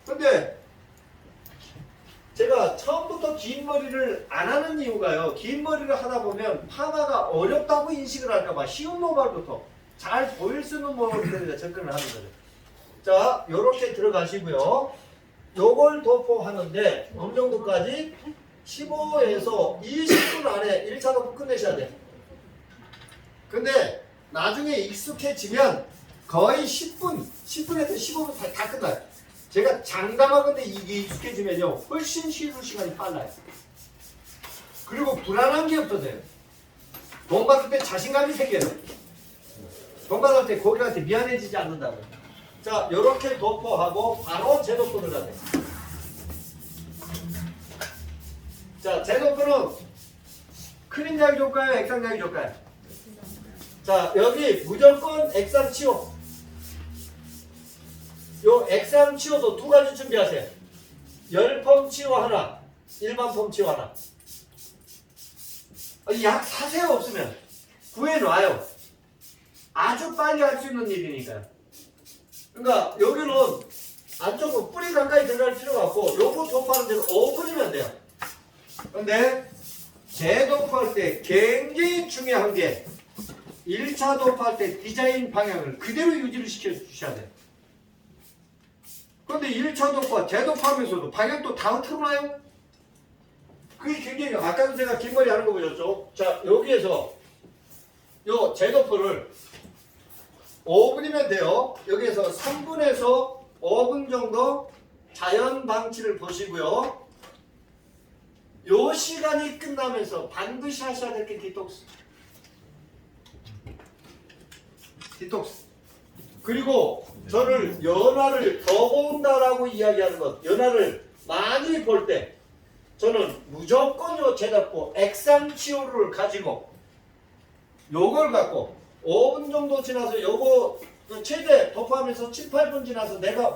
근데 제가 처음부터 긴 머리를 안 하는 이유가요. 긴 머리를 하다 보면 파마가 어렵다고 인식을 할까봐 쉬운 모발부터 잘 보일 수 있는 모발부터 접근을 하는 거죠. 자, 요렇게 들어가시고요. 요걸 도포하는데 어느 정도까지? 15에서 20분 안에 1차 도포 끝내셔야 돼. 근데 나중에 익숙해지면 거의 10분에서 15분 다 끝나요. 제가 장담하건데 이게 익숙해지면요 훨씬 쉬는 시간이 빨라요. 그리고 불안한 게 없어져요. 돈 받을 때 자신감이 생겨요. 돈 받을 때 고객한테 미안해지지 않는다고. 자, 요렇게 도포하고 바로 재도포 들어가세요. 자, 재도포는 크림약이 좋을까요? 액상약이 좋을까요? 자, 여기 무조건 액상 치료. 요 액상 치료도 두 가지 준비하세요. 열펌 치료 하나, 일반 펌 치료 하나. 약 사세요. 없으면 구해놔요. 아주 빨리 할 수 있는 일이니까요. 그러니까 여기는 안쪽으로 뿌리 가까이 들어갈 필요가 없고 요거 도포하는 데는 5분이면 돼요. 근데 재도포할 때 굉장히 중요한 게 1차 도포할 때 디자인 방향을 그대로 유지를 시켜주셔야 돼요. 그런데 1차 도포, 재도포하면서도 방향도 다 흐트러나요? 그게 굉장히, 아까도 제가 긴 머리 하는 거 보셨죠? 자, 여기에서 요 재도포를 5분이면 돼요. 여기에서 3분에서 5분 정도 자연 방치를 보시고요. 요 시간이 끝나면서 반드시 하셔야 될 게 디톡스. 디톡스. 그리고 저를 연화를 더 본다라고 이야기하는 것, 연화를 많이 볼 때 저는 무조건 요 재도포 액상 치료를 가지고 요걸 갖고 5분 정도 지나서 요거 최대 도포하면서 7, 8분 지나서 내가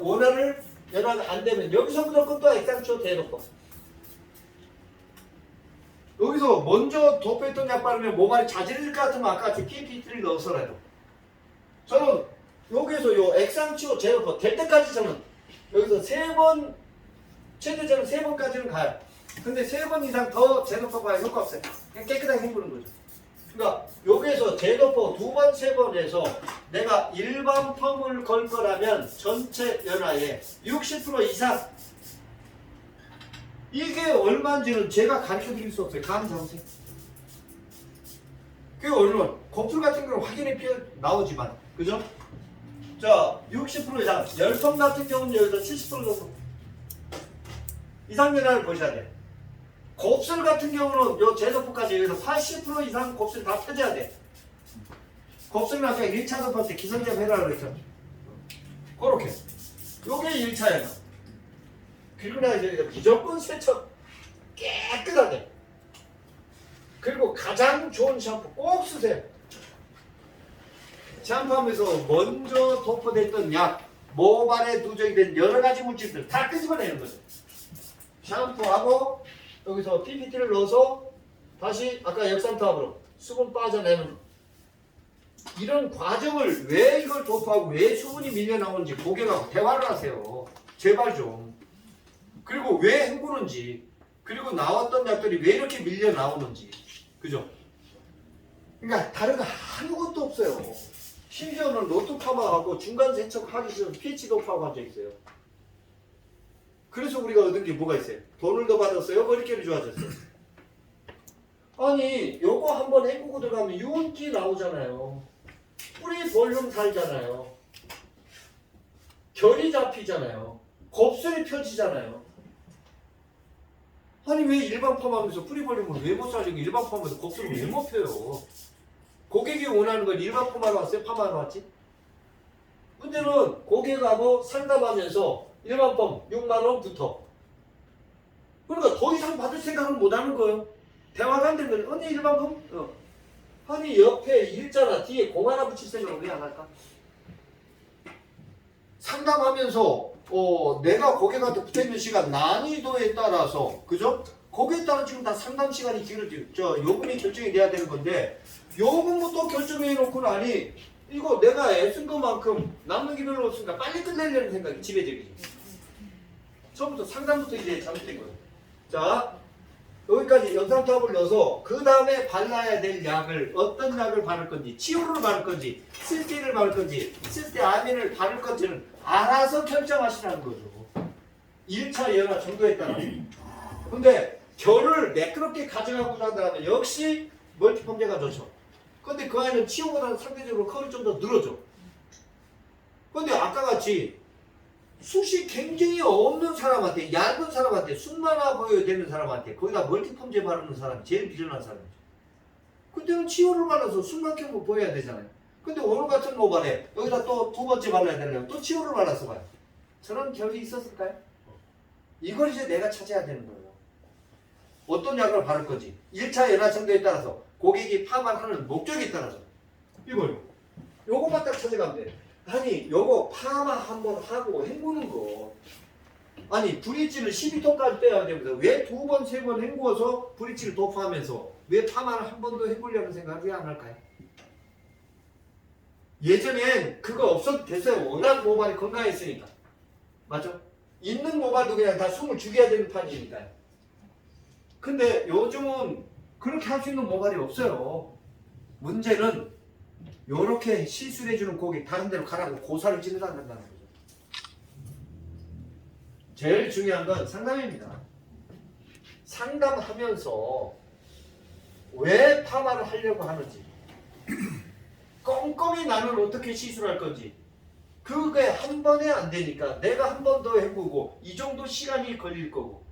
연화가 안 되면 여기서 무조건 또 액상 치료 대도포. 여기서 먼저 도포했던 약 바르면 모발이 자질릴 것 같으면 아까 같이 PPT를 넣어서라도 저는 여기서 요 액상 치료 재도포 될 때까지 저는 여기서 3번 최대 저는 3번까지는 가요. 근데 3번 이상 더 재도포가 효과 없어요. 그냥 깨끗하게 헹구는 거죠. 그러니까 여기에서 재도포 2번, 3번 해서 내가 일반 펌을 걸 거라면 전체 연화에 60% 이상 이게 얼마인지는 제가 가르쳐 드릴 수 없어요. 감 잡으세요. 그게 얼마 곱슬 같은 경우는 확연히 나오지만 그죠? 자, 60% 이상 열펌 같은 경우는 여기서 70% 정도 이상 연화를 보셔야 돼요. 곱슬 같은 경우는 요 재도포까지 여기서 80% 이상 곱슬 다 펴져야 돼. 곱슬은 아까 1차 도포 때 기선제압 해라고 그랬죠. 그렇게. 요게 1차예요. 그리고 나 이제 무조건 세척 깨끗하게. 그리고 가장 좋은 샴푸 꼭 쓰세요. 샴푸하면서 먼저 도포됐던 약, 모발에 누적이 된 여러 가지 물질들 다 끄집어내는 거죠. 샴푸하고 여기서 PPT를 넣어서 다시 아까 역산타압으로 수분 빠져내는 이런 과정을 왜 이걸 도포하고 왜 수분이 밀려나오는지 고객하고 대화를 하세요. 제발 좀. 그리고 왜 헹구는지 그리고 나왔던 약들이 왜 이렇게 밀려나오는지 그죠? 그러니까 다른 거 아무것도 없어요. 심지어는 로트 파마하고 중간 세척하기 전에 pH 도포하고 앉아있어요. 그래서 우리가 얻은 게 뭐가 있어요? 돈을 더 받았어요? 머릿결이 좋아졌어요? 아니 요거 한번 헹구고 들어가면 유분기 나오잖아요. 뿌리 볼륨 살잖아요. 결이 잡히잖아요. 곱슬이 펴지잖아요. 아니 왜 일반 펌하면서 뿌리 볼륨을 왜 못 살리고 일반 펌하면서 곱슬을 왜 못 펴요? 고객이 원하는 걸 일반 펌하러 왔어요? 파마하러 왔지? 문제는 고객하고 상담하면서 일반 펌 6만원부터 그러니까 더 이상 받을 생각을 못하는 거예요. 대화가 안 되면 언니 일반 펌? 아니 옆에 일자나 뒤에 공 하나 붙일 생각을 왜 안 할까? 상담하면서 내가 고객한테 붙어있는 시간 난이도에 따라서 그죠? 거기에 따라 지금 다 상담 시간이 길어지죠. 요금이 결정이 돼야 되는 건데 요금부터 결정해 놓고는 아니 이거 내가 애쓴 것만큼 남는 게 별로 없으니까 빨리 끝내려는 생각이 지배적이지. 처음부터 상담부터 이제 잘못된 거예요. 자, 여기까지 연산탑을 넣어서 그 다음에 발라야 될 약을 어떤 약을 바를 건지, 치오를 바를 건지, 시스테인을 바를 건지, 시스테아민을 바를 건지는 알아서 결정하시라는 거죠. 1차 연화 정도에 따라. 근데 결을 매끄럽게 가져가고자 한다면 역시 멀티펌제가 좋죠. 근데 그 아이는 치오보다는 상대적으로 컬이 좀 더 늘어져. 근데 아까 같이 숱이 굉장히 없는 사람한테, 얇은 사람한테, 숱 많아 보여야 되는 사람한테, 거기다 멀티펌제 바르는 사람이 제일 비련한 사람이죠. 그때는 치오를 발라서 숱 많게 보여야 되잖아요. 근데 오늘 같은 모발에 여기다 또 두 번째 발라야 되려면 또 치오를 발라서 봐요. 저런 결이 있었을까요? 이걸 이제 내가 찾아야 되는 거예요. 어떤 약을 바를 건지, 1차 연화 정도에 따라서 고객이 파마하는 목적에 따라서 이거요. 요것만 딱 찾아가면 돼. 아니 요거 파마 한번 하고 헹구는 거, 아니 브릿지를 12톤까지 떼야 됩니다. 왜 두 번, 세 번 헹구어서 브릿지를 도포하면서 왜 파마를 한 번 더 헹구려는 생각을 왜 안 할까요? 예전엔 그거 없어도 됐어요. 워낙 모발이 건강했으니까. 맞죠? 있는 모발도 그냥 다 숨을 죽여야 되는 판이니까요. 근데 요즘은 그렇게 할 수 있는 모발이 없어요. 문제는 요렇게 시술해주는 고객 다른 데로 가라고 고사를 찌르지 않는다는 거죠. 제일 중요한 건 상담입니다. 상담하면서 왜 파마를 하려고 하는지, 꼼꼼히 나는 어떻게 시술할 건지, 그게 한 번에 안 되니까 내가 한 번 더 헹구고 이 정도 시간이 걸릴 거고,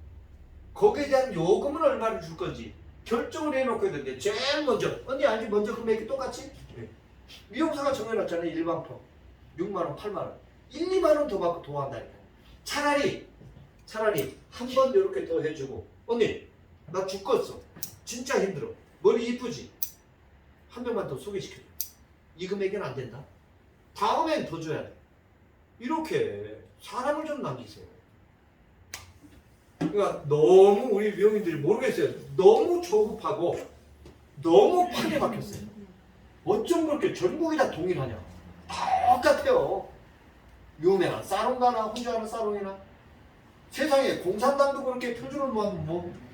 거기에 대한 요금은 얼마를 줄 건지 결정을 해놓고 있는데, 제일 먼저 언니 알지? 먼저 금액이 똑같이? 네. 미용사가 정해놨잖아요. 일반품 6만원, 8만원, 1, 2만원 더 받고 더 한다니까. 차라리 한 번 이렇게 더 해주고, 언니 나 죽겠어, 진짜 힘들어, 머리 이쁘지, 한 명만 더 소개시켜줘. 이 금액은 안 된다, 다음엔 더 줘야 돼. 이렇게 사람을 좀 남기세요. 그러니까 너무 우리 미용인들이 모르겠어요. 너무 조급하고 너무 판에 박혔어요. 어쩜 그렇게 전국이 다 동일하냐. 똑같아요. 유명한 사롱 가나 혼자 하는 사롱이나, 세상에 공산당도 그렇게 표준을 못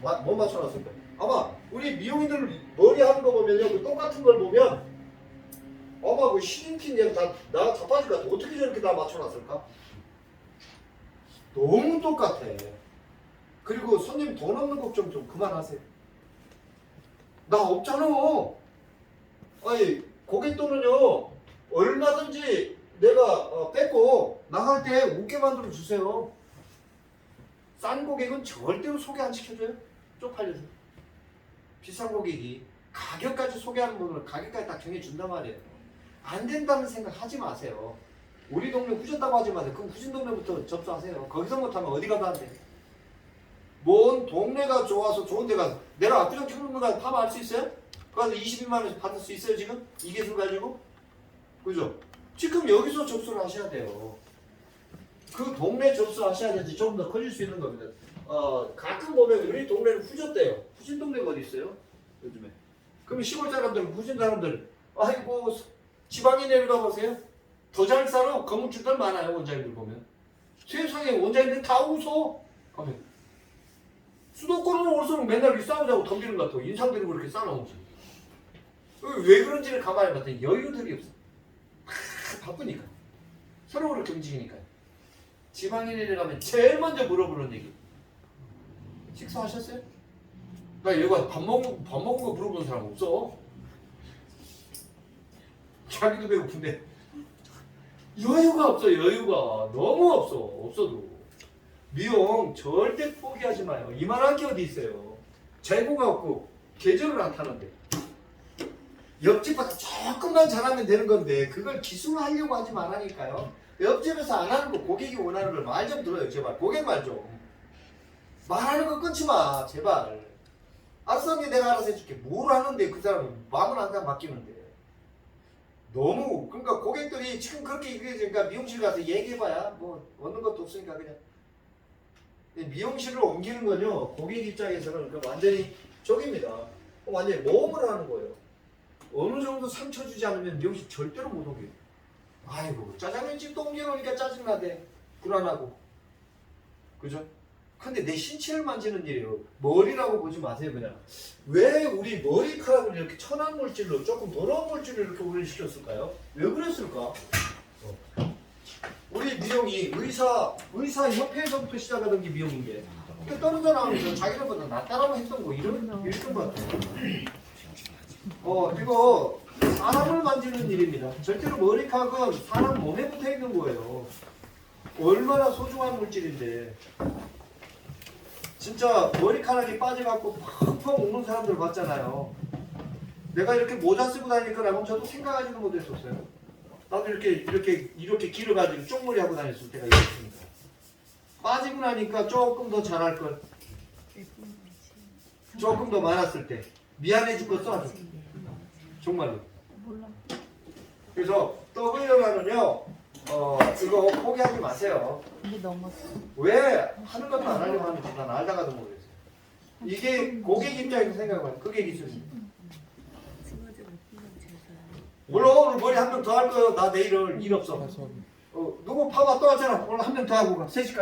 맞춰놨을 거예요. 아마 우리 미용인들 머리 하는 거 보면요, 그 똑같은 걸 보면 아마 그 시진핑 내가 나 자빠질 것 같아. 어떻게 저렇게 다 맞춰놨을까? 너무 똑같아. 그리고 손님 돈 없는 걱정 좀 그만하세요. 나 없잖아. 아니 고객 돈은요 얼마든지 내가 뺏고 나갈 때 웃게 만들어 주세요. 싼 고객은 절대로 소개 안 시켜줘요. 쪽팔려서. 비싼 고객이 가격까지 소개하는 분은 가격까지 다 정해준단 말이에요. 안 된다는 생각 하지 마세요. 우리 동네 후졌다고 하지 마세요. 그럼 후진 동네부터 접수하세요. 거기서 못하면 어디 가도 안 돼. 뭔 동네가 좋아서 좋은 데 가서, 내가 압구정 청담동 가서 파마할 수 있어요? 가서 22만 원씩 받을 수 있어요 지금? 이 기술 가지고? 그죠? 지금 여기서 접수를 하셔야 돼요. 그 동네 접수하셔야 되지 좀 더 커질 수 있는 겁니다. 가끔 보면 우리 동네는 후졌대요. 후진 동네가 어디 있어요? 요즘에. 그럼 시골 사람들은, 후진 사람들, 아이고 지방에 내려가 보세요. 더 잘 살아. 건물주들 많아요. 원장님들 보면. 세상에 원장님들 다 웃어. 가면. 수도권으로 올수록 맨날 이렇게 싸우자고 덤비는 것 같아. 인상들이 그렇게 싸나오지. 왜 그런지를 가만히 봤더니 여유들이 없어. 바쁘니까. 서로 그렇게 움직이니까요. 지방에 내려가면 제일 먼저 물어보는 얘기. 식사하셨어요? 나 얘가 밥 먹은 거 물어보는 사람 없어. 자기도 배고픈데. 여유가 없어. 여유가 너무 없어. 없어도. 미용 절대 포기하지 마요. 이만한 게 어디 있어요. 재고가 없고 계절을 안 타는데. 옆집보다 조금만 잘하면 되는 건데 그걸 기술로 하려고 하지 말라니까요. 옆집에서 안 하는 거 고객이 원하는 걸 말 좀 들어요. 제발 고객 말 좀. 말하는 거 끊지 마. 제발. 알았어 언니 내가 알아서 해줄게. 뭘 하는데 그 사람은 마음은 항상 바뀌는데. 너무 그러니까 고객들이 지금 그렇게 얘기해주니까 미용실 가서 얘기해봐야 뭐 얻는 것도 없으니까 그냥. 미용실을 옮기는 건요 고객 입장에서는 그 완전히 쪽입니다. 완전히 모험을 하는 거예요. 어느 정도 상처 주지 않으면 미용실 절대로 못 옮겨요. 아이고 짜장면집도 옮겨놓으니까 짜증나대. 불안하고. 그죠? 근데 내 신체를 만지는 일이에요. 머리라고 보지 마세요. 그냥 왜 우리 머리카락을 이렇게 천한 물질로 조금 더러운 물질로 이렇게 오염시켰을까요? 왜 그랬을까? 우리 미용이 의사 협회에서부터 시작하던 게 미용인 게 다른 사람은 자기들보다 낫다라고 했던 거 이랬던 것 같아요. 이거 사람을 만지는 일입니다. 절대로 머리카락은 사람 몸에 붙어 있는 거예요. 얼마나 소중한 물질인데. 진짜 머리카락이 빠져갖고 팍팍 웃는 사람들 봤잖아요. 내가 이렇게 모자 쓰고 다닐 거라고 저도 생각하지도 못했었어요. 나도 이렇게 길어가지고 쪽머리 하고 다녔을 때가 있었으니까. 빠지고 나니까 조금 더 잘할 걸. 조금 더 많았을 때 미안해 죽겠어 아주. 정말로. 그래서 WR은요 이거 포기하지 마세요. 왜 하는 것도 안 하려고 하는지 난 알다가도 모르겠어요. 이게 고객 입장에서 생각하면 그게 기술입니다. 물론 오늘 머리 한 명 더 할 거예요. 나 내일은 일 없어. 누구 파마 또 하잖아. 오늘 한 명 더 하고 가. 3시까지.